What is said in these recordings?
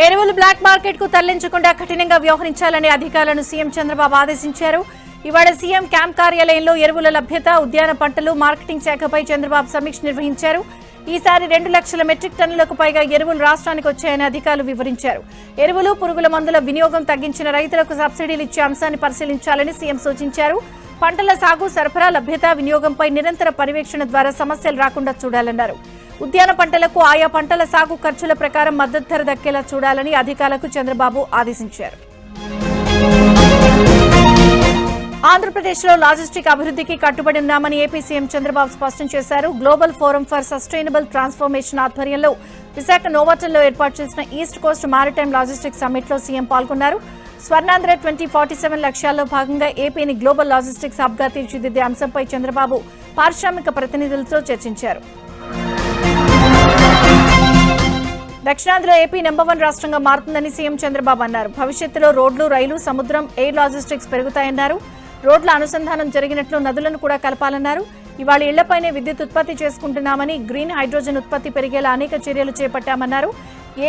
ఎరువులు black market కు తరలించకుండా కఠినంగా వ్యవహరించాలని అధికారులను సీఎం చంద్రబాబు ఆదేశించారు. ఇవాళ సీఎం క్యాంప్ కార్యాలయంలో ఎరువుల లభ్యత, ఉద్యాన పంటలు, మార్కెటింగ్ శాఖపై చంద్రబాబు సమీక్ష నిర్వహించారు. ఈసారి 2 లక్షల మెట్రిక్ టన్నులకు పైగా ఎరువులు రాష్ట్రానికి వచ్చాయని అధికారులు వివరించారు. ఎరువులు, పురుగుల మందుల వినియోగం తగ్గించిన రైతులకు సబ్సిడీలు ఇచ్చే అంశాన్ని పరిశీలించాలని సీఎం సూచించారు. పంటల సాగు, సరఫరా, లభ్యత, వినియోగంపై నిరంతర పర్యవేక్షణ ద్వారా సమస్యలు రాకుండా చూడాలన్నారు. ఉద్యాన పంటలకు ఆయా పంటల సాగు ఖర్చుల ప్రకారం మద్దతు ధర దక్కేలా చూడాలని అధికారులకు చంద్రబాబు ఆదేశించారు. ఆంధ్రప్రదేశ్లో లాజిస్టిక్ అభివృద్ధికి కట్టుబడి ఉన్నామని ఏపీ సీఎం చంద్రబాబు స్పష్టం చేశారు. Global Forum for Sustainable Transformation ఆధ్వర్యంలో విశాఖ నోవాటల్లో ఏర్పాటు చేసిన ఈస్ట్ కోస్ట్ మారిటైమ్ లాజిస్టిక్ సమ్మిట్లో సీఎం పాల్గొన్నారు. స్వర్ణాంధ్ర 2047 లక్ష్యాల్లో భాగంగా ఏపీని గ్లోబల్ లాజిస్టిక్స్ హబ్గా తీర్చిదిద్దే అంశంపై చంద్రబాబు పారిశ్రామిక ప్రతినిధులతో చర్చించారు. దక్షిణాదిలో ఏపీ నెంబర్ 1 రాష్ట్రంగా మారుతుందని సీఎం చంద్రబాబు అన్నారు. భవిష్యత్తులో రోడ్లు, రైలు, సముద్రం, ఎయిర్ లాజిస్టిక్స్ పెరుగుతాయన్నారు. రోడ్ల అనుసంధానం జరిగినట్లు నదులను కూడా కలపాలన్నారు. ఇవాళ ఇళ్లపైనే విద్యుత్ ఉత్పత్తి చేసుకుంటున్నామని, గ్రీన్ హైడ్రోజన్ ఉత్పత్తి పెరిగేలా అనేక చర్యలు చేపట్టామన్నారు.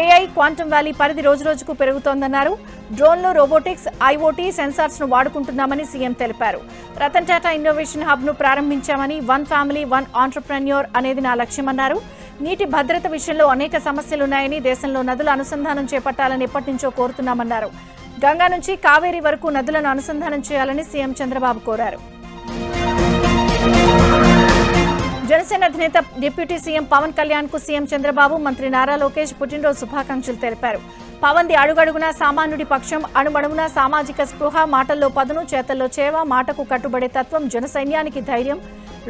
ఏఐ, క్వాంటమ్ వ్యాలీ పరిధి రోజురోజుకు పెరుగుతోందన్నారు. డ్రోన్లు, రోబోటిక్స్, ఐఓటీ, సెన్సార్స్ ను వాడుకుంటున్నామని సీఎం తెలిపారు. రతన్ టాటా ఇన్నోవేషన్ హబ్ ను ప్రారంభించామని, 1 ఫ్యామిలీ 1 ఆంటర్‌ప్రెన్యూర్ అనేది నా లక్ష్యమన్నారు. నీటి భద్రత విషయంలో అనేక సమస్యలున్నాయని, దేశంలో నదుల అనుసంధానం చేపట్టాలని ఎప్పటి నుంచో కోరుతున్నామన్నారు. గంగా నుంచి కావేరీ వరకు నదులను అనుసంధానం చేయాలని సీఎం చంద్రబాబు కోరారు. జనసేన అధినేత డిప్యూటీ సీఎం పవన్ కళ్యాణ్ కు సీఎం చంద్రబాబు, మంత్రి నారా లోకేష్ పుట్టినరోజు శుభాకాంక్షలు తెలిపారు. పవన్ది అడుగడుగునా సామాన్యుడి పక్షం, అణుమణువునా సామాజిక స్పృహ, మాటల్లో పదును, చేతల్లో చేవ, మాటకు కట్టుబడే తత్వం, జన సైన్యానికి ధైర్యం,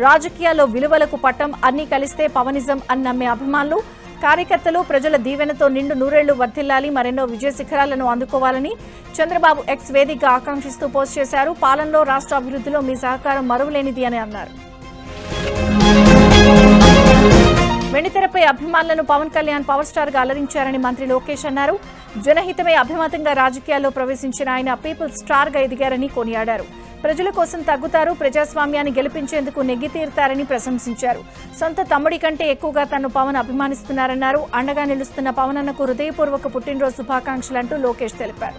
రాజకీయాల్లో విలువలకు పట్టం, అన్నీ కలిస్తే పవనిజం అని నమ్మే అభిమానులు, కార్యకర్తలు ప్రజల దీవెనతో నిండు నూరేళ్లు వర్ధిల్లాలి, మరెన్నో విజయ శిఖరాలను అందుకోవాలని చంద్రబాబు ఎక్స్ వేదికగా ఆకాంక్షిస్తూ పోస్ట్ చేశారు. పాలనలో, రాష్ట్ర అభివృద్ధిలో మీ సహకారం మరువలేనిది అని అన్నారు. వెండితెరపై అభిమానులను పవన్ కళ్యాణ్ పవర్ స్టార్ గా అలరించారని మంత్రి లోకేష్ అన్నారు. జనహితమే అభిమతంగా రాజకీయాల్లో ప్రవేశించిన ఆయన పీపుల్స్ స్టార్ గా ఎదిగారని కొనియాడారు. ప్రజల కోసం తగ్గుతారు, ప్రజాస్వామ్యాన్ని గెలిపించేందుకు నెగ్గి తీరుతారని ప్రశంసించారు. సొంత తమ్ముడి కంటే ఎక్కువగా తను పవన్ అభిమానిస్తున్నారన్నారు. అండగా నిలుస్తున్న పవన్ అన్నకు హృదయపూర్వక పుట్టినరోజు శుభాకాంక్షలంటూ లోకేష్ తెలిపారు.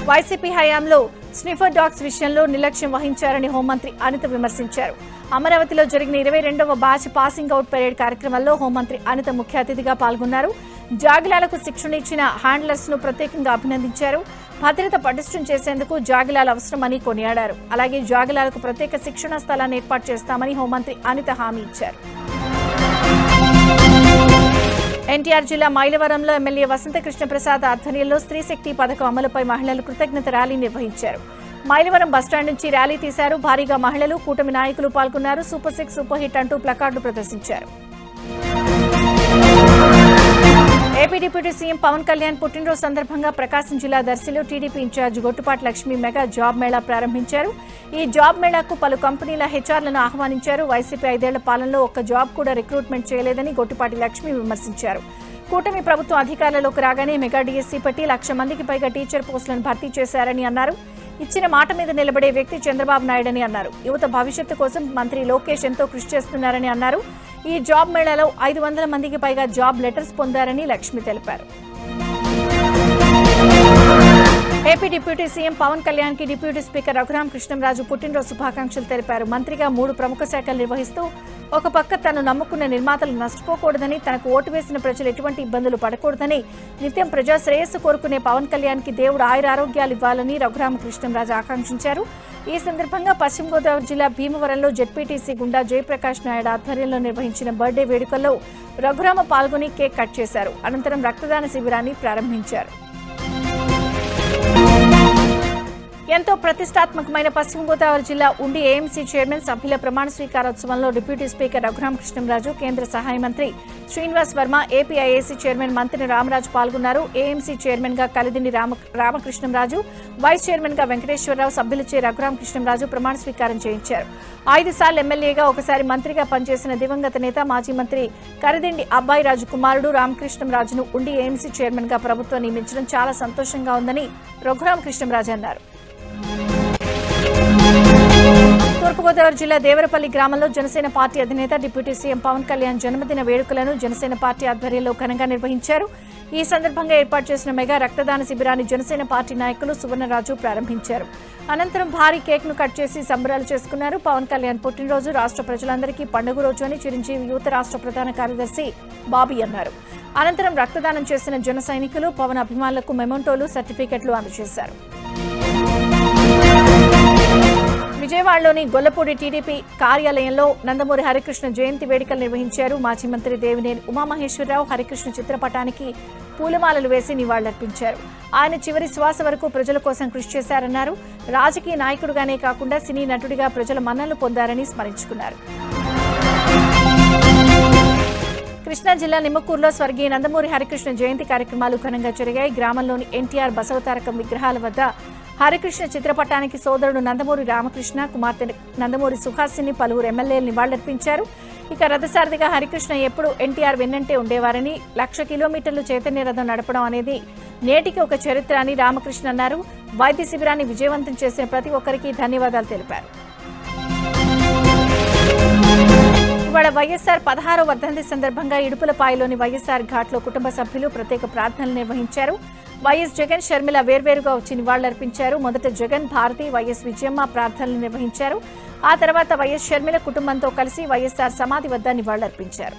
వైసీపీ హయాంలో స్నిఫర్ డాగ్స్ విషయంలో నిర్లక్ష్యం వహించారని హోంమంత్రి అనిత విమర్శించారు. అమరావతిలో జరిగిన 22వ బ్యాచ్ పాసింగ్ అవుట్ పరేడ్ కార్యక్రమంలో హోంమంత్రి అనిత ముఖ్య అతిథిగా పాల్గొన్నారు. జాగిలాలకు శిక్షణ ఇచ్చిన హ్యాండ్లర్స్ ను ప్రత్యేకంగా అభినందించారు. భద్రత పటిష్టం చేసేందుకు జాగిలాలు అవసరమని కొనియాడారు. అలాగే జాగిలాలకు ప్రత్యేక శిక్షణ స్థలాన్ని ఏర్పాటు చేస్తామని హోంమంత్రి అనిత హామీ ఇచ్చారు. ఎన్టీఆర్ జిల్లా మైలవరంలో ఎమ్మెల్యే వసంత కృష్ణప్రసాద్ ఆధ్వర్యంలో స్త్రీ శక్తి పథకం అమలుపై మహిళలు కృతజ్ఞత ర్యాలీ నిర్వహించారు. మైలవరం బస్టాండ్ నుంచి ర్యాలీ తీశారు. భారీగా మహిళలు, కూటమి నాయకులు పాల్గొన్నారు. సూపర్ 6 సూపర్ హిట్ అంటూ ప్లకార్డులు ప్రదర్శించారు. AP deputy CM Pawan Kalyan పుట్టినరోజు సందర్భంగా ప్రకాశం జిల్లా దర్శిలో TDP incharge Gottipati Lakshmi mega job mela ప్రారంభించారు. ఈ జాబ్ మేళాకు పలు కంపెనీల హెచ్ఆర్లను ఆహ్వానించారు. వైసీపీ 5 ఏళ్ల పాలనలో ఒక్క జాబ్ కూడా రిక్రూట్మెంట్ చేయలేదని గొట్టుపాటి లక్ష్మి విమర్శించారు. కూటమి ప్రభుత్వం అధికారంలోకి రాగానే మెగా డిఎస్సీ పెట్టి 1,00,000 మందికి పైగా టీచర్ పోస్టులను భర్తీ చేశారని అన్నారు. ఇచ్చిన మాట మీద నిలబడే వ్యక్తి చంద్రబాబు నాయుడని అన్నారు. యువత భవిష్యత్తు కోసం మంత్రి లోకేష్ ఎంతో కృషి చేస్తున్నారని అన్నారు. ఈ జాబ్ మేళాలో 500 మందికి పైగా జాబ్ లెటర్స్ పొందారని లక్ష్మి తెలిపారు. AP deputy CM Pawan Kalyan కి డిప్యూటీ స్పీకర్ రఘురామ కృష్ణంరాజు పుట్టినరోజు శుభాకాంక్షలు తెలిపారు. మంత్రిగా 3 ప్రముఖ శాఖలు నిర్వహిస్తూ ఒక పక్క తను నమ్ముకున్న నిర్మాతలు నష్టపోకూడదని, తనకు ఓటు వేసిన ప్రజలు ఎటువంటి ఇబ్బందులు పడకూడదని, నిత్యం ప్రజా శ్రేయస్సు కోరుకునే పవన్ కళ్యాణ్ కి దేవుడు ఆయురారోగ్యాలు ఇవ్వాలని రఘురామ కృష్ణంరాజు ఆకాంక్షించారు. ఈ సందర్భంగా పశ్చిమ గోదావరి జిల్లా భీమవరంలో జెడ్పీటీసీ గుండా జయప్రకాష్ నాయుడు ఆధ్వర్యంలో నిర్వహించిన బర్త్డే వేడుకల్లో రఘురామ పాల్గొని కేక్ కట్ చేశారు. అనంతరం రక్తదాన శిబిరాన్ని ప్రారంభించారు. ఎంతో ప్రతిష్టాత్మకమైన పశ్చిమ గోదావరి జిల్లా ఉండి ఏఎంసీ చైర్మన్ సభ్యుల ప్రమాణ స్వీకారోత్సవంలో డిప్యూటీ స్పీకర్ రఘురామ కృష్ణంరాజు, కేంద్ర సహాయ మంత్రి శ్రీనివాస్ వర్మ, ఏపీఐఏసీ చైర్మన్ మంత్రి రామరాజు పాల్గొన్నారు. ఏఎంసీ చైర్మన్ గా కలిదిండి రామకృష్ణంరాజు, వైస్ చైర్మన్ గా వెంకటేశ్వరరావు, సభ్యులచే రఘురామ కృష్ణంరాజు ప్రమాణ స్వీకారం చేయించారు. 5 సార్లు ఎమ్మెల్యేగా, ఒకసారి మంత్రిగా పనిచేసిన దివంగత నేత మాజీ మంత్రి కరిదిండి అబ్బాయి రాజు కుమారుడు రామకృష్ణంరాజును ఉండి ఏఎంసీ చైర్మన్ గా ప్రభుత్వం నియమించడం చాలా సంతోషంగా ఉందని రఘురామ కృష్ణంరాజు అన్నారు. తూర్పుగోదావరి జిల్లా దేవరపల్లి గ్రామంలో జనసేన పార్టీ అధినేత డిప్యూటీ సీఎం పవన్ కళ్యాణ్ జన్మదిన వేడుకలను జనసేన పార్టీ ఆధ్వర్యంలో ఘనంగా నిర్వహించారు. ఈ సందర్భంగా ఏర్పాటు చేసిన మెగా రక్తదాన శిబిరాన్ని జనసేన పార్టీ నాయకులు సువర్ణరాజు ప్రారంభించారు. అనంతరం భారీ కేక్ ను కట్ చేసి సంబరాలు చేసుకున్నారు. పవన్ కళ్యాణ్ పుట్టినరోజు రాష్ట్ర ప్రజలందరికీ పండుగ రోజు అని చిరంజీవి యువత రాష్ట్ర ప్రధాన కార్యదర్శి బాబీ అన్నారు. అనంతరం రక్తదానం చేసిన జన సైనికులు పవన్ అభిమానులకు మెమోంటోలు, సర్టిఫికెట్లు అందజేశారు. విజయవాడలోని గొల్లపూడి టీడీపీ కార్యాలయంలో నందమూరి హరికృష్ణ జయంతి వేడుకలు నిర్వహించారు. మాజీ మంత్రి దేవినేని ఉమామహేశ్వరరావు హరికృష్ణ చిత్రపటానికి పూలమాలలు వేసి నివాళులర్పించారు. ఆయన చివరి శ్వాస వరకు ప్రజల కోసం కృషి చేశారన్నారు. రాజకీయ నాయకుడిగానే కాకుండా సినీ నటుడిగా ప్రజల మన్ననలు పొందారని స్మరించుకున్నారు. కృష్ణా జిల్లా నిమ్మకూరులో స్వర్గీయ నందమూరి హరికృష్ణ జయంతి కార్యక్రమాలు ఘనంగా జరిగాయి. గ్రామంలోని ఎన్టీఆర్ బసవతారకం విగ్రహాల వద్ద హరికృష్ణ చిత్రపటానికి సోదరుడు నందమూరి రామకృష్ణ, కుమార్తె నందమూరి సుహాసిని, పలువురు ఎమ్మెల్యేలు నివాళులర్పించారు. ఇక రథసారథిగా హరికృష్ణ ఎప్పుడు ఎన్టీఆర్ వెన్నంటే ఉండేవారని, 1,00,000 కిలోమీటర్లు చైతన్య రథం నడపడం అనేది నేటికి ఒక చరిత్ర అని రామకృష్ణ అన్నారు. వైద్య శిబిరాన్ని విజయవంతం చేసిన ప్రతి ఒక్కరికి ధన్యవాదాలు తెలిపారు. ఇవాళ వైఎస్ఆర్ 16వ వర్ధంతి సందర్భంగా ఇడుపులపాయలోని వైఎస్ఆర్ ఘాట్లో కుటుంబ సభ్యులు ప్రత్యేక ప్రార్థనలు నిర్వహించారు. వైఎస్ జగన్, షర్మిల వేర్వేరుగా వచ్చి నివాళులర్పించారు. మొదట జగన్, భారతి, వైఎస్ విజయమ్మ ప్రార్థనలు నిర్వహించారు. ఆ తర్వాత వైఎస్ షర్మిల కుటుంబంతో కలిసి వైఎస్ఆర్ సమాధి వద్ద నివాళులర్పించారు.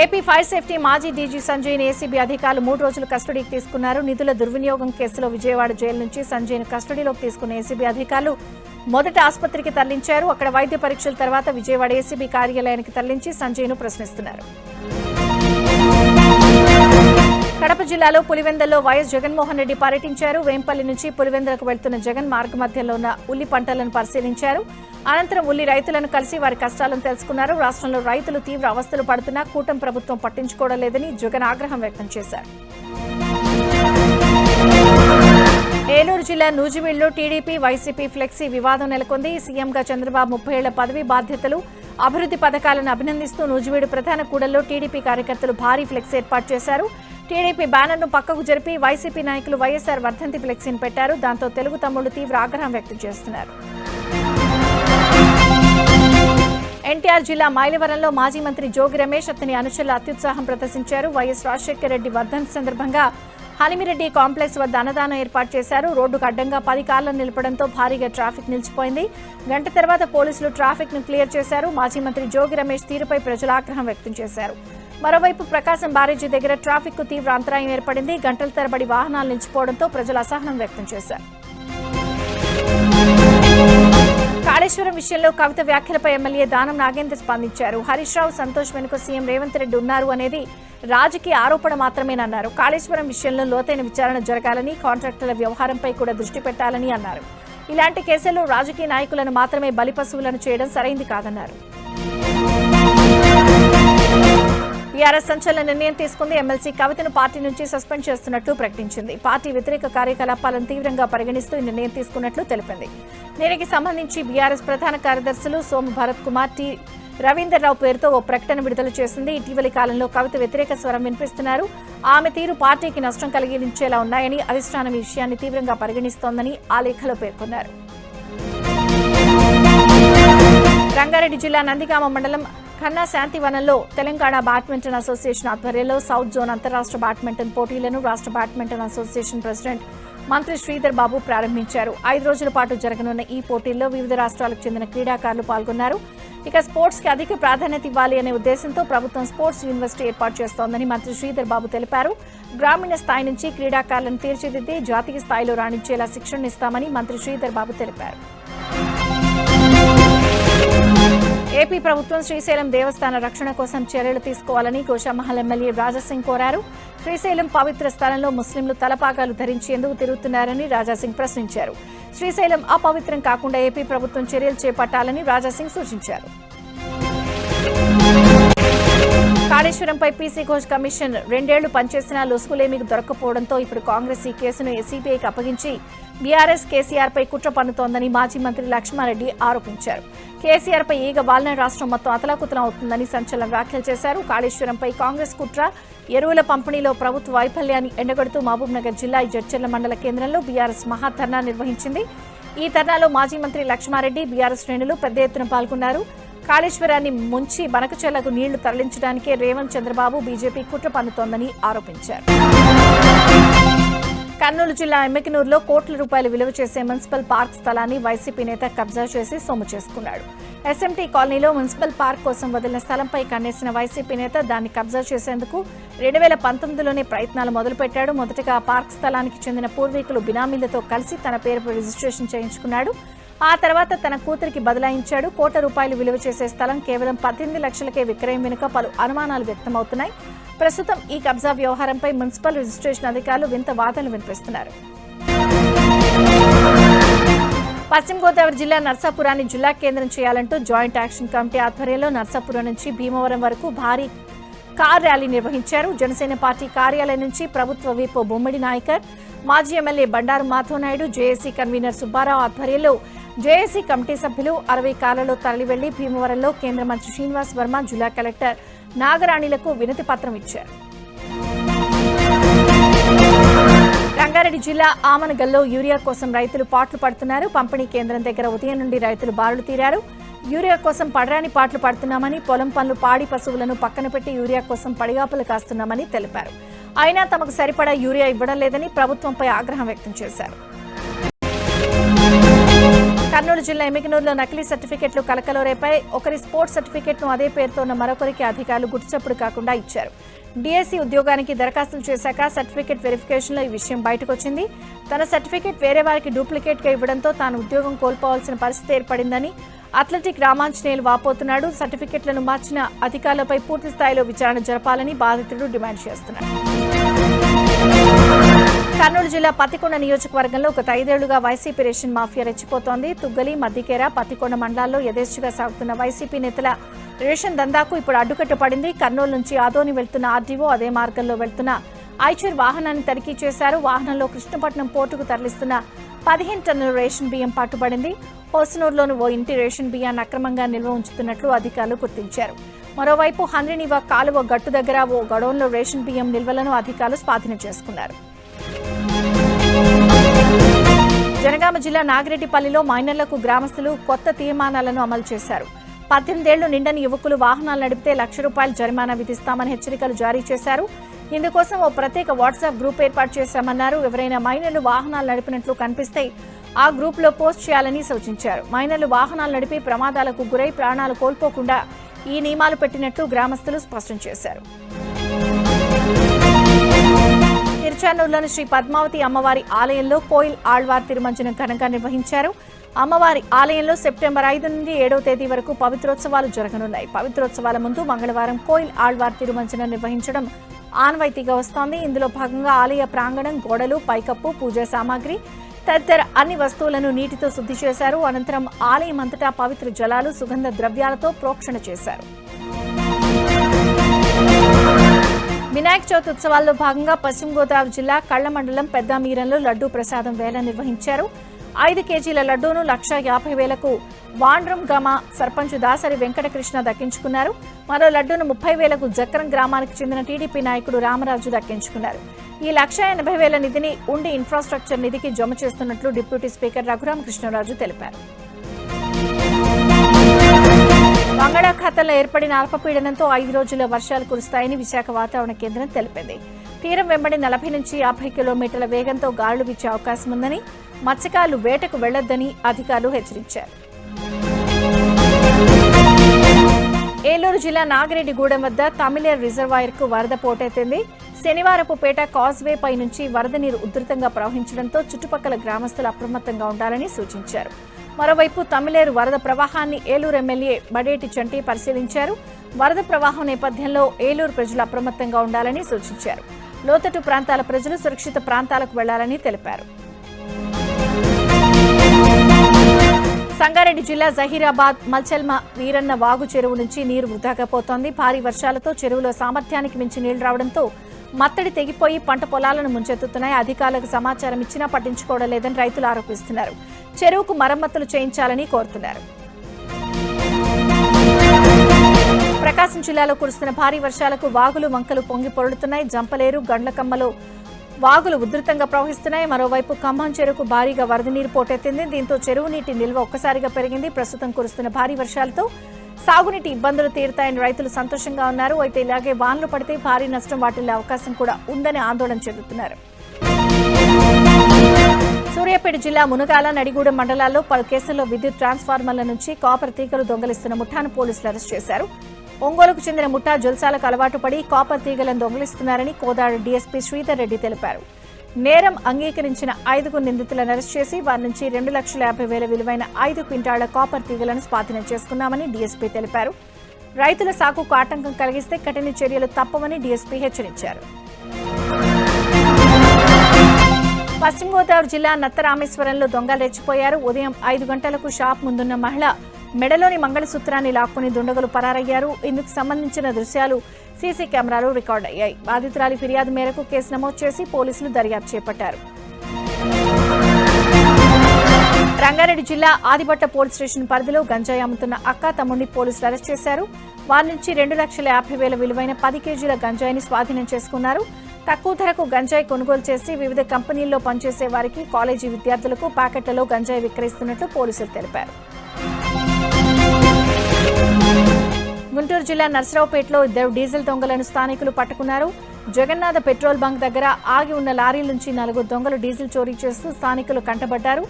ఏపీ ఫైర్ సేఫ్టీ మాజీ డీజీ సంజయ్ని ఏసీబీ అధికారులు 3 రోజులు కస్టడీకి తీసుకున్నారు. నిధుల దుర్వినియోగం కేసులో విజయవాడ జైలు నుంచి సంజయ్ను కస్టడీలోకి తీసుకున్న ఏసీబీ అధికారులు మొదట ఆసుపత్రికి తరలించారు. అక్కడ వైద్య పరీక్షల తర్వాత విజయవాడ ఏసీబీ కార్యాలయానికి తరలించి సంజయ్ను ప్రశ్నిస్తున్నారు. కడప జిల్లాలో పులివెందల్లో వైఎస్ జగన్మోహన్ రెడ్డి పర్యటించారు. వేంపల్లి నుంచి పులివెందలకు వెళ్తున్న జగన్ మార్గ మధ్యంలో ఉన్న ఉల్లి పంటలను పరిశీలించారు. అనంతరం ఉల్లి రైతులను కలిసి వారి కష్టాలను తెలుసుకున్నారు. రాష్ట్రంలో రైతులు తీవ్ర అవస్థలు పడుతున్నా కూటమి ప్రభుత్వం పట్టించుకోవడం లేదని జగన్ ఆగ్రహం వ్యక్తం చేశారు. ఏలూరు జిల్లా నూజివీడులో టీడీపీ, వైసీపీ ఫ్లెక్సీ వివాదం నెలకొంది. సీఎంగా చంద్రబాబు 30 ఏళ్ల పదవీ బాధ్యతలు, అభివృద్ధి పథకాలను అభినందిస్తూ నూజివీడు ప్రధాన కూడల్లో టీడీపీ కార్యకర్తలు భారీ ఫ్లెక్సీ ఏర్పాటు చేశారు. టీడీపీ బ్యానర్ను పక్కకు జరిపి వైసీపీ నాయకులు వైఎస్ఆర్ వర్ధంతి ఫ్లెక్సీని పెట్టారు. దాంతో తెలుగు తమ్ముళ్లు తీవ్ర ఆగ్రహం వ్యక్తం చేస్తున్నారు. ఎన్టీఆర్ జిల్లా మైలవరంలో మాజీ మంత్రి జోగి రమేష్, అతని అనుచరుల అత్యుత్సాహం ప్రదర్శించారు. వైఎస్ రాజశేఖర రెడ్డి వర్ధంతి సందర్భంగా హనిమిరెడ్డి కాంప్లెక్స్ వద్ద అన్నదానం ఏర్పాటు చేశారు. రోడ్డుకు అడ్డంగా 10 కార్లను నిలపడంతో భారీగా ట్రాఫిక్ నిలిచిపోయింది. గంట తర్వాత పోలీసులు ట్రాఫిక్ ను క్లియర్ చేశారు. మాజీ మంత్రి జోగి రమేష్ తీరుపై ప్రజలు ఆగ్రహం వ్యక్తం చేశారు. మరోవైపు ప్రకాశం బ్యారేజీ దగ్గర ట్రాఫిక్ కు తీవ్ర అంతరాయం ఏర్పడింది. గంటల తరబడి వాహనాలు నిలిచిపోవడంతో ప్రజలు అసహనం వ్యక్తం చేశారు. కాళేశ్వరం విషయంలో కవిత వ్యాఖ్యలపై ఎమ్మెల్యే దానం నాగేంద్ర స్పందించారు. హరీష్ రావు, సంతోష్ వెనుక సీఎం రేవంత్ రెడ్డి ఉన్నారు అనేది రాజకీయ ఆరోపణ మాత్రమేనన్నారు. కాళేశ్వరం విషయంలో లోతైన విచారణ జరగాలని, కాంట్రాక్టర్ల వ్యవహారంపై కూడా దృష్టి పెట్టాలని అన్నారు. ఇలాంటి కేసుల్లో రాజకీయ నాయకులను మాత్రమే బలిపశువులను చేయడం సరైంది కాదన్నారు. బీఆర్ఎస్ సంచలన నిర్ణయం తీసుకుంది. ఎమ్మెల్సీ కవితను పార్టీ నుంచి సస్పెండ్ చేస్తున్నట్లు ప్రకటించింది. పార్టీ వ్యతిరేక కార్యకలాపాలను తీవ్రంగా పరిగణిస్తూ ఈ నిర్ణయం తీసుకున్నట్లు తెలిపింది. దీనికి సంబంధించి బీఆర్ఎస్ ప్రధాన కార్యదర్శులు సోము భరత్ కుమార్, టి రవీందర్ రావు పేరుతో ఓ ప్రకటన విడుదల చేసింది. ఇటీవలి కాలంలో కవిత వ్యతిరేక స్వరం వినిపిస్తున్నారు. ఆమె తీరు పార్టీకి నష్టం కలిగించేలా ఉన్నాయని, అధిష్టానం ఈ విషయాన్ని తీవ్రంగా పరిగణిస్తోందని ఆ లేఖలో పేర్కొన్నారు. రంగారెడ్డి జిల్లా నందిగామ మండలం ఖన్నా శాంతివనంలో తెలంగాణ బ్యాడ్మింటన్ అసోసియేషన్ ఆధ్వర్యంలో సౌత్ జోన్ అంతర్రాష్ట్ర బ్యాడ్మింటన్ పోటీలను రాష్ట్ర బ్యాడ్మింటన్ అసోసియేషన్ ప్రెసిడెంట్ మంత్రి శ్రీధర్ బాబు ప్రారంభించారు. 5 రోజుల పాటు జరగనున్న ఈ పోటీల్లో వివిధ రాష్ట్రాలకు చెందిన క్రీడాకారులు పాల్గొన్నారు. ఇక స్పోర్ట్స్ కి అధిక ప్రాధాన్యత ఇవ్వాలి అనే ఉద్దేశంతో ప్రభుత్వం స్పోర్ట్స్ యూనివర్సిటీ ఏర్పాటు చేస్తోందని మంత్రి శ్రీధర్ బాబు తెలిపారు. గ్రామీణ స్థాయి నుంచి క్రీడాకారులను తీర్చిదిద్ది జాతీయ స్థాయిలో రాణించేలా శిక్షణ ఇస్తామని మంత్రి శ్రీధర్ బాబు తెలిపారు. ఏపీ ప్రభుత్వం శ్రీశైలం దేవస్థాన రక్షణ కోసం చర్యలు తీసుకోవాలని గోషామహల్ ఎమ్మెల్యే రాజాసింగ్ కోరారు. శ్రీశైలం పవిత్ర స్థలంలో ముస్లింలు తలపాగాలు ధరించి ఎందుకు తిరుగుతున్నారని రాజాసింగ్ ప్రశ్నించారు. శ్రీశైలం అపవిత్రం కాకుండా ఏపీ ప్రభుత్వం చర్యలు చేపట్టాలని రాజాసింగ్ సూచించారు. కాళేశ్వరంపై పీసీ ఘోష్ కమిషన్ 2 ఏళ్లు పనిచేసినా లొసుగులేమీ దొరక్కపోవడంతో ఇప్పుడు కాంగ్రెస్ ఈ కేసును ఎస్సీబీఐకి అప్పగించి బీఆర్ఎస్ కేసీఆర్పై కుట్ర పన్నుతోందని మాజీ మంత్రి లక్ష్మారెడ్డి ఆరోపించారు. కేసీఆర్పై ఈగ వాలిన రాష్ట్రం మొత్తం అతలాకుతలం అవుతుందని సంచలన వ్యాఖ్యలు చేశారు. కాళేశ్వరంపై కాంగ్రెస్ కుట్ర, ఎరువుల పంపిణీలో ప్రభుత్వ వైఫల్యాన్ని ఎండగడుతూ మహబూబ్నగర్ జిల్లా జడ్చర్ల మండల కేంద్రంలో బీఆర్ఎస్ మహాధర్నా నిర్వహించింది. ఈ ధర్నాలో మాజీ మంత్రి లక్ష్మారెడ్డి, బీఆర్ఎస్ శ్రేణులు పెద్ద ఎత్తున పాల్గొన్నారు. కాళేశ్వరాన్ని ముంచి బనకచెర్లకు నీళ్లు తరలించడానికే రేవంత్ చంద్రబాబు బీజేపీ కుట్ర పన్నుతోందని ఆరోపించారు. కర్నూలు జిల్లా ఎమ్మికనూరులో కోట్ల రూపాయలు విలువ చేసే మున్సిపల్ పార్క్ స్థలాన్ని వైసీపీ నేత కబ్జా చేసి సొమ్ము చేసుకున్నాడు. ఎస్ఎంటీ కాలనీలో మున్సిపల్ పార్క్ కోసం వదిలిన స్థలంపై కన్నేసిన వైసీపీ నేత దాన్ని కబ్జా చేసేందుకు 2019లోనే ప్రయత్నాలు మొదలుపెట్టాడు. మొదటగా పార్క్ స్థలానికి చెందిన పూర్వీకులు బినామీలతో కలిసి తన పేరుపై రిజిస్ట్రేషన్ చేయించుకున్నాడు. ఆ తర్వాత తన కూతురికి బదలాయించాడు. కోట్ల రూపాయలు విలువ చేసే స్థలం కేవలం 18 లక్షలకే విక్రయం వెనుక పలు అనుమానాలు వ్యక్తమవుతున్నాయి. ప్రస్తుతం ఈ కబ్జా వ్యవహారంపై మున్సిపల్ రిజిస్ట్రేషన్ అధికారులు వింత వాదనలు వినిపిస్తున్నారు. పశ్చిమ గోదావరి జిల్లా నర్సాపురాన్ని జిల్లా కేంద్రం చేయాలంటూ జాయింట్ యాక్షన్ కమిటీ ఆధ్వర్యంలో నర్సాపురం నుంచి భీమవరం వరకు భారీ కార్ ర్యాలీ నిర్వహించారు. జనసేన పార్టీ కార్యాలయం నుంచి ప్రభుత్వ విప్ బొమ్మడి నాయకర్, మాజీ MLA Bandaru Madhav Naidu, JAC convener Subbarao ఆధ్వర్యంలో జేఏసీ కమిటీ సభ్యులు 60 కార్లలో తరలివెళ్లి భీమవరంలో కేంద్ర మంత్రి శ్రీనివాస్ వర్మ, జిల్లా కలెక్టర్ నాగరాణిలకు వినతి పత్రం ఇచ్చారు. రంగారెడ్డి జిల్లా ఆమనగల్లో యూరియా కోసం రైతులు పాట్లు పడుతున్నారు. పంపిణీ కేంద్రం దగ్గర ఉదయం నుండి రైతులు బారులు తీరారు. యూరియా కోసం పడరాని పాట్లు పడుతున్నామని, పొలం పనులు, పాడి పశువులను పక్కన పెట్టి యూరియా కోసం పడిగాపులు కాస్తున్నామని తెలిపారు. అయినా తమకు సరిపడా యూరియా ఇవ్వడం లేదని ప్రభుత్వంపై ఆగ్రహం వ్యక్తం చేశారు. కర్నూలు జిల్లా ఎమ్మికనూరులో నకిలీ సర్టిఫికెట్లు కలకలం రేపాయి. ఒకరి స్పోర్ట్స్ సర్టిఫికెట్ను అదే పేరుతో ఉన్న మరొకరికి అధికారులు గుట్టుచప్పుడు కాకుండా ఇచ్చారు. డీఎస్సీ ఉద్యోగానికి దరఖాస్తులు చేశాక సర్టిఫికెట్ వెరిఫికేషన్లో ఈ విషయం బయటకొచ్చింది. తన సర్టిఫికెట్ వేరే వారికి డూప్లికేట్గా ఇవ్వడంతో తాను ఉద్యోగం కోల్పోవాల్సిన పరిస్థితి ఏర్పడిందని అథ్లెటిక్ రామాంజనేయులు వాపోతున్నాడు. సర్టిఫికెట్లను మార్చిన అధికారులపై పూర్తి స్థాయిలో విచారణ జరపాలని బాధితుడు డిమాండ్ చేస్తున్నాడు. కర్నూలు జిల్లా పత్తికొండ నియోజకవర్గంలో గత 5 ఏళ్లుగా వైసీపీ రేషన్ మాఫియా రెచ్చిపోతోంది. తుగ్గలి, మద్దికేర, పత్తికొండ మండలాల్లో యథేచ్ఛగా సాగుతున్న వైసీపీ నేతల రేషన్ దందాకు ఇప్పుడు అడ్డుకట్ట పడింది. కర్నూలు నుంచి ఆదోని వెళ్తున్న ఆర్డీఓ అదే మార్గంలో వెళ్తున్న ఐచూర్ వాహనాన్ని తనిఖీ చేశారు. వాహనంలో కృష్ణపట్నం పోర్టుకు తరలిస్తున్న 15 టన్నుల రేషన్ బియ్యం పట్టుబడింది. హోసనూరులోని ఓ ఇంటి రేషన్ బియ్యాన్ని అక్రమంగా నిల్వ ఉంచుతున్నట్లు అధికారులు గుర్తించారు. మరోవైపు హంద్రినివా కాలువ గట్టు దగ్గర ఓ గొడౌన్లో రేషన్ బియ్యం నిల్వలను అధికారులు స్వాధీనం చేసుకున్నారు. జనగామ జిల్లా నాగిరెడ్డిపల్లిలో మైనర్లకు గ్రామస్తులు కొత్త తీర్మానాలను అమలు చేశారు. 18 ఏళ్లు నిండని యువకులు వాహనాలు నడిపితే ₹1,00,000 జరిమానా విధిస్తామని హెచ్చరికలు జారీ చేశారు. ఇందుకోసం ఓ ప్రత్యేక వాట్సాప్ గ్రూప్ ఏర్పాటు చేశామన్నారు. ఎవరైనా మైనర్లు వాహనాలు నడిపినట్లు కనిపిస్తే ఆ గ్రూప్లో పోస్ట్ చేయాలని సూచించారు. మైనర్లు వాహనాలు నడిపి ప్రమాదాలకు గురై ప్రాణాలు కోల్పోకుండా ఈ నియమాలు పెట్టినట్లు గ్రామస్తులు స్పష్టం చేశారు. తిరుచానూరులోని శ్రీ పద్మావతి అమ్మవారి ఆలయంలో కోయిల్ ఆళ్వార్ తిరుమంజనం ఘనంగా నిర్వహించారు. అమ్మవారి ఆలయంలో సెప్టెంబర్ 5 నుండి 7వ తేదీ వరకు పవిత్రోత్సవాలు జరగనున్నాయి. పవిత్రోత్సవాల ముందు మంగళవారం కోయిల్ ఆళ్వార్ తిరుమంజనం నిర్వహించడం ఆనవాయితీగా వస్తోంది. ఇందులో భాగంగా ఆలయ ప్రాంగణం, గోడలు, పైకప్పు, పూజా సామాగ్రి తదితర అన్ని వస్తువులను నీటితో శుద్ధి చేశారు. అనంతరం ఆలయం అంతటా పవిత్ర జలాలు, సుగంధ ద్రవ్యాలతో ప్రోక్షణ చేశారు. వినాయక చవితి ఉత్సవాల్లో భాగంగా పశ్చిమ గోదావరి జిల్లా కళ్ల మండలం పెద్దామీరంలో లడ్డూ ప్రసాదం వేలం నిర్వహించారు. 5 కేజీల లడ్డూను ₹1,50,000కు వాండ్రం గ్రామ సర్పంచ్ దాసరి వెంకటకృష్ణ దక్కించుకున్నారు. మరో లడ్డూను 30,000కు జక్రం గ్రామానికి చెందిన టీడీపీ నాయకుడు రామరాజు దక్కించుకున్నారు. ఈ ₹1,80,000 నిధిని ఉండి ఇన్ఫ్రాస్ట్రక్చర్ నిధికి జమ చేస్తున్నట్లు డిప్యూటీ స్పీకర్ రఘురామ కృష్ణరాజు తెలిపారు. బంగాళాఖాతంలో ఏర్పడిన అల్పపీడనంతో 5 రోజుల వర్షాలు కురుస్తాయని విశాఖ వాతావరణ కేంద్రం తెలిపింది. తీరం వెంబడి 40 నుంచి 50 కిలోమీటర్ల వేగంతో గాలులు వీచే అవకాశం ఉందని, మత్స్యకారులు వేటకు వెళ్లొద్దని అధికారులు హెచ్చరించారు. ఏలూరు జిల్లా నాగిరెడ్డిగూడెం వద్ద తమిళేరు రిజర్వాయర్కు వరద పోటెత్తింది. శనివారపుపేట కాజ్వే పై నుంచి వరద నీరు ఉధృతంగా ప్రవహించడంతో చుట్టుపక్కల గ్రామస్తులు అప్రమత్తంగా ఉండాలని సూచించారు. మరోవైపు తమిళేరు వరద ప్రవాహాన్ని ఏలూరు ఎమ్మెల్యే బడేటి చంటి పరిశీలించారు. వరద ప్రవాహం నేపథ్యంలో ఏలూరు ప్రజలు అప్రమత్తంగా ఉండాలని సూచించారు. లోతట్టు ప్రాంతాల ప్రజలు సురక్షిత ప్రాంతాలకు వెళ్లాలని తెలిపారు. సంగారెడ్డి జిల్లా జహీరాబాద్ మల్చెల్మ వీరన్న వాగు చెరువు నుంచి నీరు వృధాగా పోతోంది. భారీ వర్షాలతో చెరువులో సామర్థ్యానికి మించి నీళ్లు రావడంతో మత్తడి తెగిపోయి పంట పొలాలను ముంచెత్తుతున్నాయి. అధికారులకు సమాచారం ఇచ్చినా పట్టించుకోవడం లేదని రైతులు ఆరోపిస్తున్నారు. చెరువుకు మరమ్మతులు చేయించాలని కోరుతున్నారు. ప్రకాశం జిల్లాలో కురుస్తున్న భారీ వర్షాలకు వాగులు, వంకలు పొంగి పొరులుతున్నాయి. జంపలేరు, గండ్లకమ్మలో వాగులు ఉధృతంగా ప్రవహిస్తున్నాయి. మరోవైపు ఖమ్మం చెరువుకు భారీగా వరద నీరు పోటెత్తింది. దీంతో చెరువు నీటి నిల్వ ఒక్కసారిగా పెరిగింది. ప్రస్తుతం కురుస్తున్న భారీ వర్షాలతో సాగునీటి ఇబ్బందులు తీరుతాయని రైతులు సంతోషంగా ఉన్నారు. అయితే ఇలాగే వానలు పడితే భారీ నష్టం వాటిల్లే అవకాశం కూడా ఉందని ఆందోళన చెందుతున్నారు. సూర్యాపేట జిల్లా మునగాల, నడిగూడెం మండలాల్లో పలు కేసుల్లో విద్యుత్ ట్రాన్స్ఫార్మర్ల నుంచి కాపర్ తీగలు దొంగలిస్తున్న ముఠాను పోలీసులు అరెస్ట్ చేశారు. ఒంగోలుకు చెందిన ముఠా జల్సాలకు అలవాటు పడి కాపర్ తీగలను దొంగలిస్తున్నారని కోదాడ డీఎస్పీ శ్రీధర్ రెడ్డి తెలిపారు. నేరం అంగీకరించిన 5 నిందితులను అరెస్ట్ చేసి వారి నుంచి 2,50,000 విలువైన 5 క్వింటాళ్ల కాపర్ తీగలను స్వాధీనం చేసుకున్నామని డీఎస్పీ తెలిపారు. రైతుల సాగుకు ఆటంకం కలిగిస్తే కఠిన చర్యలు తప్పవని డీఎస్పీ హెచ్చరించారు. పశ్చిమ గోదావరి జిల్లా నత్తరామేశ్వరంలో దొంగలు రెచ్చిపోయారు. ఉదయం 5 గంటలకు షాప్ ముందున్న మహిళ మెడలోని మంగళసూత్రాన్ని లాక్కుని దుండగులు పరారయ్యారు. ఇందుకు సంబంధించిన దృశ్యాలు సీసీ కెమెరాలు రికార్డయ్యాయి. బాధితురాలి ఫిర్యాదు మేరకు కేసు నమోదు చేసి పోలీసులు దర్యాప్తు చేపట్టారు. రంగారెడ్డి జిల్లా ఆదిబట్ట పోలీస్ స్టేషన్ పరిధిలో గంజాయి అమ్ముతున్న అక్క తమ్ముడిని పోలీసులు అరెస్ట్ చేశారు. వారి నుంచి 2,50,000 విలువైన 10 కేజీల గంజాయిని స్వాధీనం చేసుకున్నారు. తక్కువ ధరకు గంజాయి కొనుగోలు చేసి వివిధ కంపెనీల్లో పనిచేసే వారికి, కాలేజీ విద్యార్థులకు ప్యాకెట్లలో గంజాయి విక్రయిస్తున్నట్లు పోలీసులు తెలిపారు. గుంటూరు జిల్లా నర్సరావుపేటలో 2 డీజిల్ దొంగలను స్థానికులు పట్టుకున్నారు. జగన్నాథ పెట్రోల్ బంక్ దగ్గర ఆగి ఉన్న లారీల నుంచి 4 దొంగలు డీజిల్ చోరీ చేస్తూ స్థానికులు కంటబడ్డారు.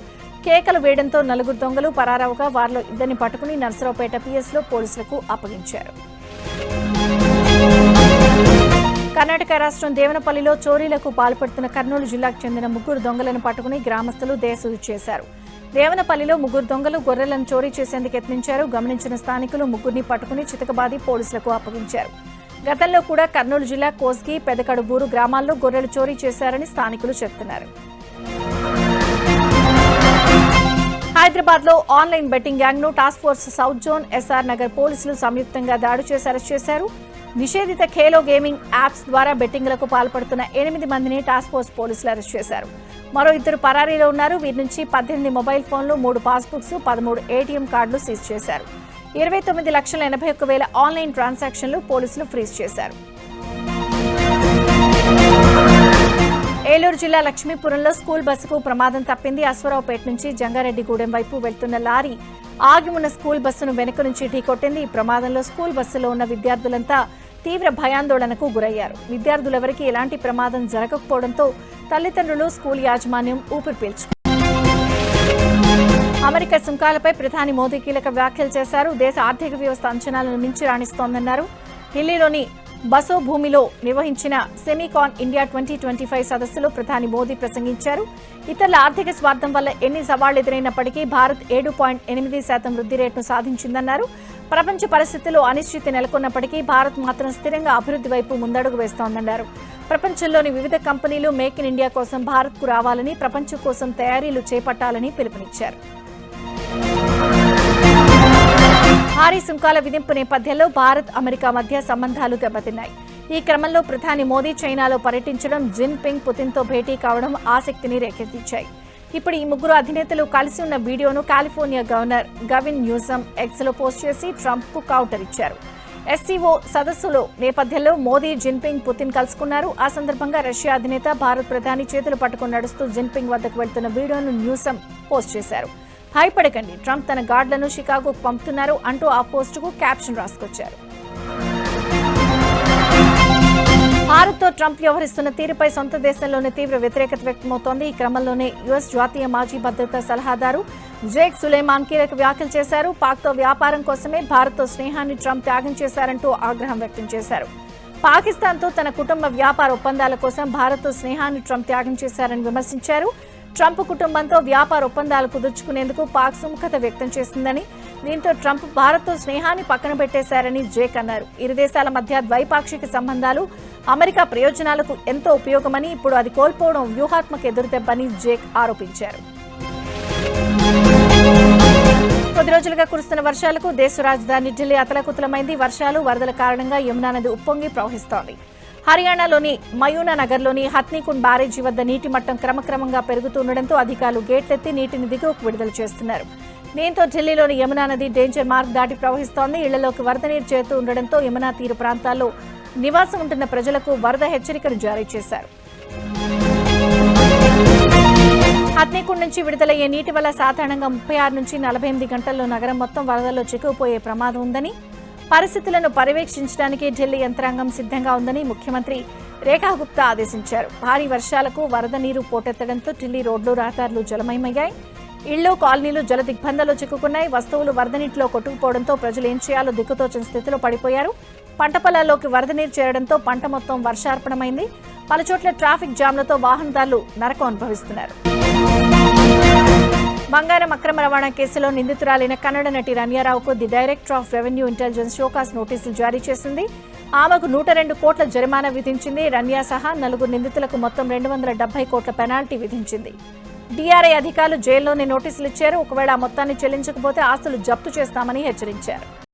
కేకలు వేయడంతో 4 దొంగలు పరారవుగా వారిలో 2ని పట్టుకుని నర్సరావుపేట పిఎస్లో పోలీసులకు అప్పగించారు. కర్ణాటక రాష్ట్రం దేవనపల్లిలో చోరీలకు పాల్పడుతున్న కర్నూలు జిల్లాకు చెందిన 3 దొంగలను పట్టుకుని గ్రామస్తులు దేశూరు చేశారు. దేవనపల్లిలో 3 దొంగలు గొర్రెలను చోరీ చేసేందుకు యత్నించారు. గమనించిన స్థానికులు 3ని పట్టుకుని చితకబాది పోలీసులకు అప్పగించారు. గతంలో కూడా కర్నూలు జిల్లా కోస్గి, పెదకడుబూరు గ్రామాల్లో గొర్రెలు చోరీ చేశారని స్థానికులు చెబుతున్నారు. హైదరాబాద్ లో ఆన్లైన్ బెట్టింగ్ గ్యాంగ్ ను task force south zone, SR Nagar పోలీసులు సంయుక్తంగా దాడి చేసి అరెస్ట్ చేశారు. నిషేధిత ఖేలో గేమింగ్ యాప్స్ ద్వారా బెట్టింగ్లకు పాల్పడుతున్న 8 మందిని టాస్క్ ఫోర్స్ పోలీసులు అరెస్ట్ చేశారు. మరో 2 పరారీలో ఉన్నారు. వీరి నుంచి 18 మొబైల్ ఫోన్లు, 3 పాస్బుక్స్, 13 ఏటీఎం కార్డులు సీజ్ చేశారు. 29,81,000 ఆన్లైన్ ట్రాన్సాక్షన్లు పోలీసులు ఫ్రీజ్ చేశారు. ఏలూరు జిల్లా లక్ష్మీపురంలో స్కూల్ బస్సుకు ప్రమాదం తప్పింది. అశ్వరావుపేట నుంచి జంగారెడ్డిగూడెం వైపు వెళ్తున్న లారీ ఆగి ఉన్న స్కూల్ బస్సును వెనుక నుంచి ఢీకొట్టింది. ఈ ప్రమాదంలో స్కూల్ బస్సులో ఉన్న విద్యార్థులంతా తీవ్ర భయాందోళనకు గురయ్యారు. విద్యార్థులెవరికీ ఎలాంటి ప్రమాదం జరగకపోవడంతో తల్లిదండ్రులు, స్కూల్ యాజమాన్యం ఊపిరి పీల్చుకున్నారు. అమెరికా సుంకాలపై ప్రధాని మోదీ కీలక వ్యాఖ్యలు చేశారు. దేశ ఆర్థిక వ్యవస్థ అంచనాలను మించి రాణిస్తోందన్నారు. ఢిల్లీలోని బసో భూమిలో నిర్వహించిన సెమీకాన్ ఇండియా 2025 సదస్సులో ప్రధాని మోదీ ప్రసంగించారు. ఇతరుల ఆర్థిక స్వార్థం వల్ల ఎన్ని సవాళ్లు ఎదురైనప్పటికీ భారత్ 7.8% వృద్ధి రేటును సాధించిందన్నారు. ప్రపంచ పరిస్థితుల్లో అనిశ్చితి నెలకొన్నప్పటికీ భారత్ మాత్రం స్థిరంగా అభివృద్ధి వైపు ముందడుగు వేస్తోందన్నారు. ప్రపంచంలోని వివిధ కంపెనీలు మేక్ ఇన్ ఇండియా కోసం భారత్కు రావాలని, ప్రపంచం కోసం తయారీలు చేపట్టాలని పిలుపునిచ్చారు. భారీ సుంకాల విధింపు నేపథ్యంలో భారత్, అమెరికా మధ్య సంబంధాలు దెబ్బతిన్నాయి. ఈ క్రమంలో ప్రధాని మోదీ చైనాలో పర్యటించడం, జిన్పింగ్, పుతిన్తో భేటీ కావడం ఆసక్తిని రేకెత్తించాయి. ఇప్పుడు ఈ 3 అధినేతలు కలిసి ఉన్న వీడియోను కాలిఫోర్నియా గవర్నర్ గవిన్ న్యూసమ్ ఎక్స్లో పోస్ట్ చేసి ట్రంప్కు కౌంటర్ ఇచ్చారు. ఎస్సీఓ సదస్సులో నేపథ్యంలో మోదీ, జిన్పింగ్, పుతిన్ కలుసుకున్నారు. ఆ సందర్భంగా రష్యా అధినేత భారత్ ప్రధాని చేతులు పట్టుకుని నడుస్తూ జిన్పింగ్ వద్దకు వెళ్తున్న వీడియోను న్యూసమ్ పోస్ట్ చేశారు. భయపడకండి, ట్రంప్ తన గార్డులను షికాగోకు పంపుతున్నారు అంటూ ఆ పోస్టుకు క్యాప్షన్ రాసుకొచ్చారు. భారత్తో ట్రంప్ వ్యవహరిస్తున్న తీరుపై సొంత దేశంలోనే తీవ్ర వ్యతిరేకత వ్యక్తమవుతోంది. ఈ క్రమంలోనే యుఎస్ జాతీయ మాజీ భద్రతా సలహాదారు జేక్ సులేమాన్ కీలక వ్యాఖ్యలు చేశారు. పాక్తో వ్యాపారం కోసమే భారత్తో స్నేహాన్ని ట్రంప్ త్యాగం చేశారంటూ ఆగ్రహం వ్యక్తం చేశారు. పాకిస్తాన్తో తన కుటుంబ వ్యాపార ఒప్పందాల కోసం భారత్తో స్నేహాన్ని ట్రంప్ త్యాగం చేశారని విమర్శించారు. ట్రంప్ కుటుంబంతో వ్యాపార ఒప్పందాలు కుదుర్చుకునేందుకు పాక్ సుముఖత వ్యక్తం చేసిందని, దీంతో ట్రంప్ భారత్తో స్నేహాన్ని పక్కన పెట్టేశారని జేక్ అన్నారు. ఇరు దేశాల మధ్య ద్వైపాక్షిక సంబంధాలు అమెరికా ప్రయోజనాలకు ఎంతో ఉపయోగమని, ఇప్పుడు అది కోల్పోవడం వ్యూహాత్మక ఎదురుదెబ్బని జేక్ ఆరోపించారు. కొద్ది రోజులుగా కురుస్తున్న వర్షాలకు దేశ రాజధాని ఢిల్లీ అతలకుతలమైంది. వర్షాలు, వరదల కారణంగా యమునా నది ఉప్పొంగి ప్రవహిస్తోంది. హర్యానాలోని మయూనా నగర్లోని హత్నీకుండ్ బ్యారేజీ వద్ద నీటి మట్టం క్రమక్రమంగా పెరుగుతుండటంతో అధికారులు గేట్లెత్తి నీటిని దిగువకు విడుదల చేస్తున్నారు. దీంతో ఢిల్లీలోని యమునా నది డేంజర్ మార్క్ దాటి ప్రవహిస్తోంది. ఇళ్లలోకి వరద నీరు చేరుతూ ఉండడంతో యమునా తీర ప్రాంతాల్లో నివాసం ఉంటున్న ప్రజలకు వరద హెచ్చరికను జారీ చేశారు. హత్నీకుండ్ నుంచి విడుదలయ్యే నీటి వల్ల సాధారణంగా 36 నుంచి 48 గంటల్లో నగరం మొత్తం వరదల్లో చిక్కుకుపోయే ప్రమాదం ఉందని, పరిస్థితులను పర్యవేక్షించడానికి ఢిల్లీ యంత్రాంగం సిద్ధంగా ఉందని ముఖ్యమంత్రి రేఖా గుప్తా ఆదేశించారు. భారీ వర్షాలకు వరద నీరు పోటెత్తడంతో ఢిల్లీ రోడ్లు రహదారులు జలమయమయ్యాయి. ఇళ్లు కాలనీలు జల దిగ్బంధంలో చిక్కుకున్నాయి. వస్తువులు వరద నీటిలో కొట్టుకుపోవడంతో ప్రజలు ఏం చేయాలో దిక్కుతోచని స్థితిలో పడిపోయారు. పంట పొలాల్లోకి వరద నీరు చేరడంతో పంట మొత్తం వర్షార్పణమైంది. పలుచోట్ల ట్రాఫిక్ జామ్లతో వాహనదారులు నరకం అనుభవిస్తున్నారు. బంగారం అక్రమ రవాణా కేసులో నిందితురాలైన కన్నడ నటి రన్యారావుకు the director of revenue intelligence show cause నోటీసులు జారీ చేసింది. ఆమెకు 102 కోట్ల జరిమానా విధించింది. రన్యా సహా 4 నిందితులకు మొత్తం 270 కోట్ల పెనాల్టీ విధించింది. డీఆర్ఐ అధికారులు జైల్లోనే నోటీసులు ఇచ్చారు. ఒకవేళ ఆ మొత్తాన్ని చెల్లించకపోతే ఆస్తులు జప్తు చేస్తామని హెచ్చరించారు.